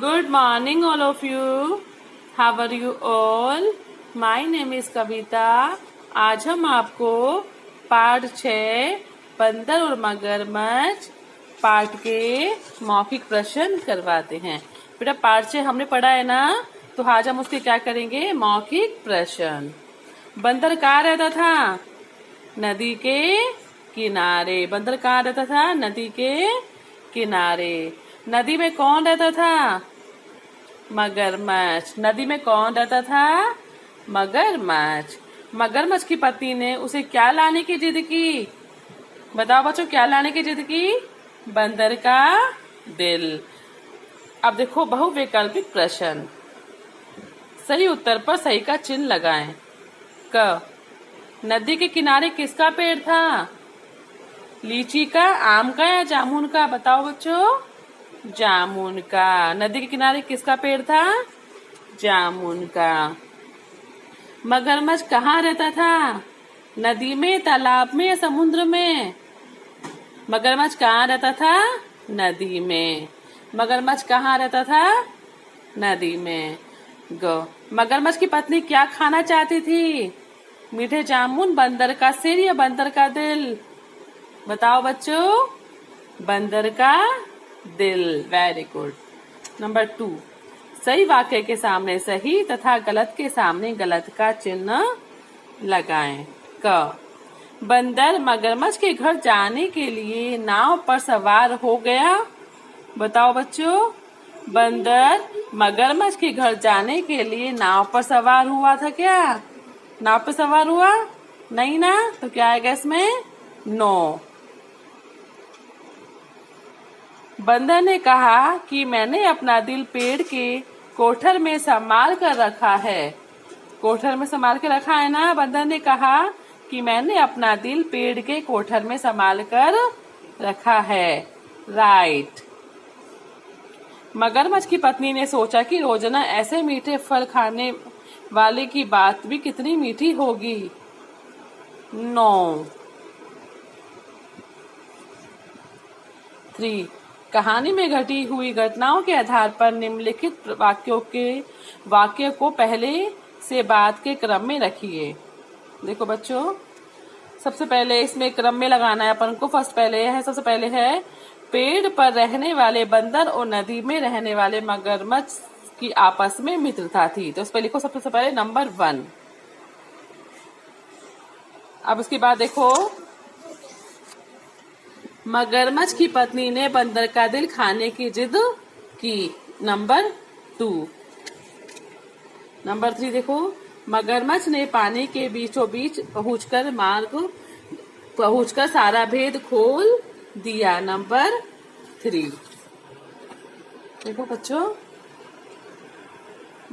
Good morning, all of you. How are you all? My name is कविता. आज हम आपको पाठ 6 बंदर और मगरमच्छ पाठ के मौखिक प्रश्न करवाते हैं. बेटा पाठ 6 हमने पढ़ा है ना, तो आज हम उसके क्या करेंगे, मौखिक प्रश्न. बंदर कहाँ रहता था? नदी के किनारे. बंदर कहाँ रहता था? नदी के किनारे. नदी में कौन रहता था? मगरमच्छ. नदी में कौन रहता था? मगरमच्छ. मगरमच्छ की पत्नी ने उसे क्या लाने की जिद की? बताओ बच्चों, क्या लाने की जिद की? बंदर का दिल. अब देखो बहुविकल्पिक प्रश्न. सही उत्तर पर सही का चिन्ह लगाएं. क. नदी के किनारे किसका पेड़ था? लीची का, आम का या जामुन का? बताओ बच्चों. जामुन का. नदी के किनारे किसका पेड़ था? जामुन का. मगरमच्छ कहाँ रहता था? नदी में, तालाब में या समुद्र में? मगरमच्छ कहाँ रहता था? नदी में. मगरमच्छ कहाँ रहता था? नदी में. ग. मगरमच्छ की पत्नी क्या खाना चाहती थी? मीठे जामुन, बंदर का सिर या बंदर का दिल? बताओ बच्चों. बंदर का दिल. Very good. नंबर 2. सही वाक्य के सामने सही तथा गलत के सामने गलत का चिन्ह लगाएं. क. बंदर मगरमच्छ के घर जाने के लिए नाव पर सवार हो गया. बताओ बच्चों. बंदर मगरमच्छ के घर जाने के लिए नाव पर सवार हुआ था क्या? नाव पर सवार हुआ नहीं ना, तो क्या आएगा इसमें? नो. बंदर ने कहा कि मैंने अपना दिल पेड़ के कोठर में संभाल कर रखा है. कोठर में संभाल के रखा है ना. बंदर ने कहा कि मैंने अपना दिल पेड़ के कोठर में संभाल कर रखा है. राइट. मगरमच्छ की पत्नी ने सोचा कि रोजाना ऐसे मीठे फल खाने वाले की बात भी कितनी मीठी होगी. नो. 3. कहानी में घटी हुई घटनाओं के आधार पर निम्नलिखित वाक्य को पहले से बाद के क्रम में रखिए. देखो बच्चों, सबसे पहले इसमें क्रम में लगाना है अपन को. फर्स्ट पहले है, सबसे पहले है पेड़ पर रहने वाले बंदर और नदी में रहने वाले मगरमच्छ की आपस में मित्रता थी. तो इस पर लिखो सबसे पहले नंबर 1. अब उसके बाद देखो, मगरमच्छ की पत्नी ने बंदर का दिल खाने की जिद की. नंबर 2. नंबर 3 देखो, मगरमच्छ ने पानी के बीचों बीच पहुंचकर सारा भेद खोल दिया. नंबर 3. देखो बच्चों,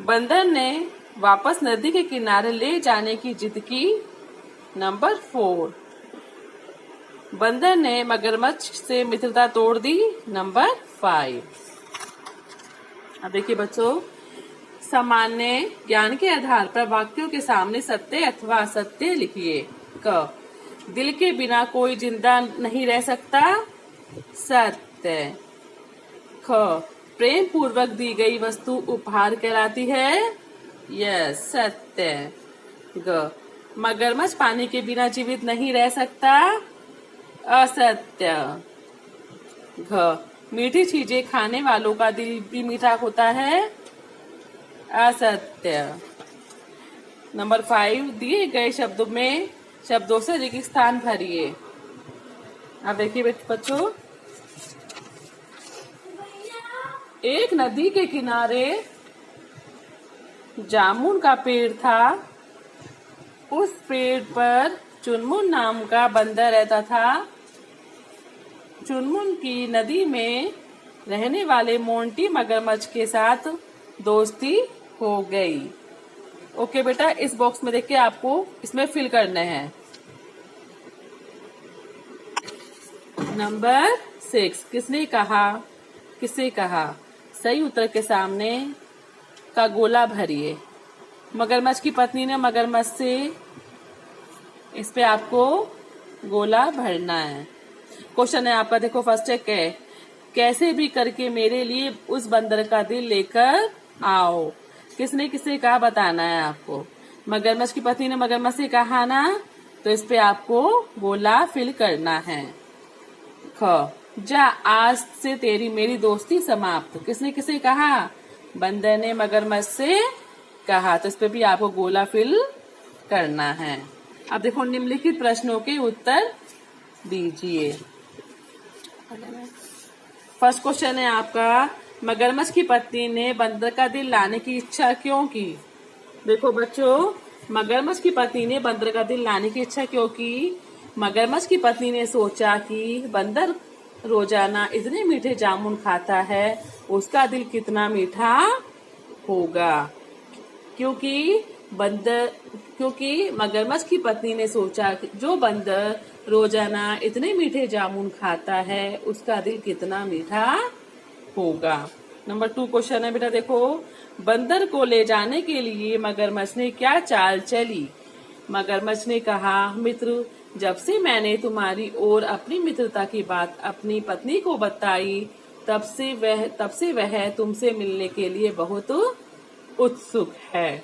बंदर ने वापस नदी के किनारे ले जाने की जिद की. नंबर 4. बंदर ने मगरमच्छ से मित्रता तोड़ दी. नंबर 5. अब देखिए बच्चों, सामान्य ज्ञान के आधार पर वाक्यों के सामने सत्य अथवा असत्य लिखिए. क. दिल के बिना कोई जिंदा नहीं रह सकता. सत्य. ख. प्रेम पूर्वक दी गई वस्तु उपहार कहलाती है. यस, सत्य. ग. मगरमच्छ पानी के बिना जीवित नहीं रह सकता. असत्य. घ. मीठी चीजें खाने वालों का दिल भी मीठा होता है. असत्य. नंबर 5. दिए गए शब्दों से रिक्त स्थान भरिए. अब देखिए बच्चों, एक नदी के किनारे जामुन का पेड़ था. उस पेड़ पर चुनमुन नाम का बंदर रहता था. चुनमुन की नदी में रहने वाले मोंटी मगरमच्छ के साथ दोस्ती हो गई. ओके बेटा, इस बॉक्स में देख के आपको इसमें फिल करने हैं. नंबर 6. किसने कहा? सही उत्तर के सामने का गोला भरिए. मगरमच्छ की पत्नी ने मगरमच्छ से, इस पे आपको गोला भरना है. क्वेश्चन है आपका, देखो फर्स्ट है कैसे भी करके मेरे लिए उस बंदर का दिल लेकर आओ। किसने किसे कहा बताना है आपको। मगरमच्छ की पत्नी ने मगरमच्छ से कहा ना, तो इस पे आपको गोला फिल करना है। ख, जा आज से तेरी मेरी दोस्ती समाप्त। किसने किसे कहा? बंदर ने मगरमच्छ से कहा, तो इस पे भी आपको गोला फिल करना है। अब देखो निम्नलिखित प्रश्नों के उत्तर दीजिए। फर्स्ट क्वेश्चन है आपका, मगरमच्छ की पत्नी ने बंदर का दिल लाने की इच्छा क्यों की? देखो बच्चों, मगरमच्छ की पत्नी ने बंदर का दिल लाने की इच्छा क्यों की? मगरमच्छ की पत्नी ने सोचा कि बंदर रोजाना इतने मीठे जामुन खाता है, उसका दिल कितना मीठा होगा। क्योंकि मगरमच्छ की पत्नी ने सोचा कि जो बंदर रोजाना इतने मीठे जामुन खाता है, उसका दिल कितना मीठा होगा। नंबर 2 क्वेश्चन है बेटा, देखो बंदर को ले जाने के लिए मगरमच्छ ने क्या चाल चली? मगरमच्छ ने कहा, मित्र, जब से मैंने तुम्हारी और अपनी मित्रता की बात अपनी पत्नी को बताई, तब से वह तुमसे मिलने के लिए बहुत उत्सुक है।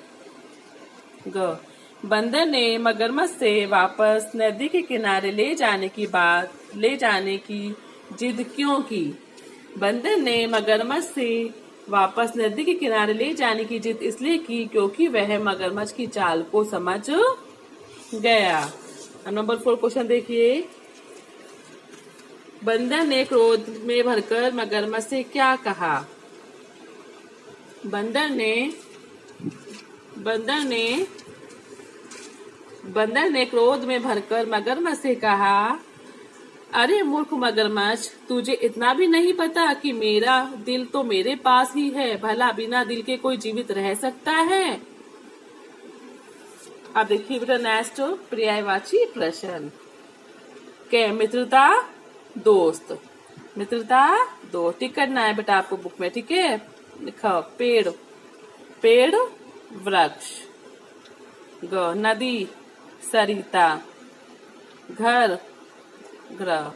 ग, बंदर ने मगरमच्छ से वापस नदी के किनारे ले जाने की जिद क्यों की? बंदर ने मगरमच्छ से वापस नदी के किनारे ले जाने की जिद इसलिए की क्योंकि वह मगरमच्छ की चाल को समझ गया। नंबर 4 क्वेश्चन देखिए, बंदर ने क्रोध में भरकर मगरमच्छ से क्या कहा? बंदर ने क्रोध में भरकर मगरमच्छ से कहा, अरे मूर्ख मगरमच्छ, तुझे इतना भी नहीं पता कि मेरा दिल तो मेरे पास ही है। भला बिना दिल के कोई जीवित रह सकता है? अब देखिए बेटा नेक्स्ट पर्यायवाची प्रश्न। के मित्रता दोस्त, टिक करना है बेटा आपको बुक में, ठीक है। लिखो पेड़ वृक्ष। ग, नदी सरिता। घर ग्रह।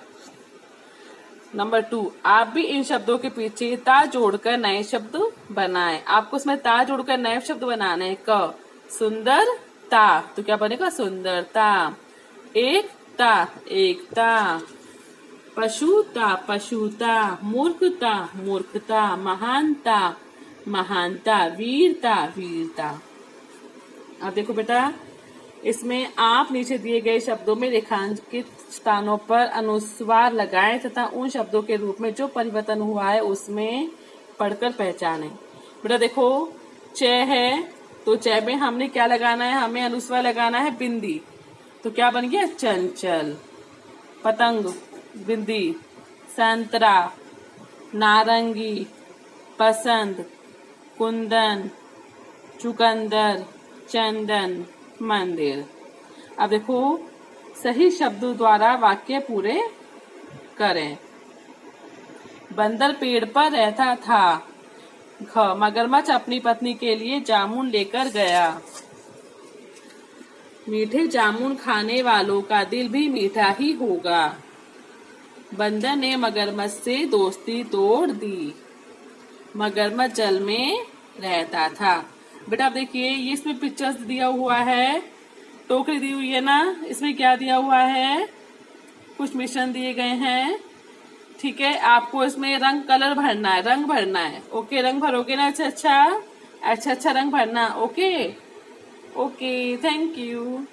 नंबर 2, आप भी इन शब्दों के पीछे ता जोड़कर नए शब्द बनाएं। आपको इसमें ता जोड़कर नए शब्द बनाने हैं। क, सुंदरता, तो क्या बनेगा? सुंदरता। एकता। पशुता। मूर्खता। महानता। वीरता। अब देखो बेटा, इसमें आप नीचे दिए गए शब्दों में रेखांकित स्थानों पर अनुस्वार लगाएं तथा उन शब्दों के रूप में जो परिवर्तन हुआ है उसमें पढ़कर पहचानें। बेटा देखो, च है तो च में हमने क्या लगाना है? हमें अनुस्वार लगाना है बिंदी, तो क्या बन गया? चंचल। पतंग बिंदी। संतरा, नारंगी, पसंद, कुंदन, चुकंदर, चंदन, मंदिर। अब देखो, सही शब्दों द्वारा वाक्य पूरे करें। बंदर पेड़ पर रहता था। घ, मगरमच्छ अपनी पत्नी के लिए जामुन लेकर गया। मीठे जामुन खाने वालों का दिल भी मीठा ही होगा। बंदर ने मगरमच्छ से दोस्ती तोड़ दी। मगरमच्छ जल में रहता था। बेटा आप देखिए, ये इसमें पिक्चर्स दिया हुआ है, टोकरी दी हुई है ना, इसमें क्या दिया हुआ है? कुछ मिश्रण दिए गए हैं, ठीक है। आपको इसमें रंग भरना है। ओके, रंग भरोगे ना? अच्छा रंग भरना। Okay, thank you.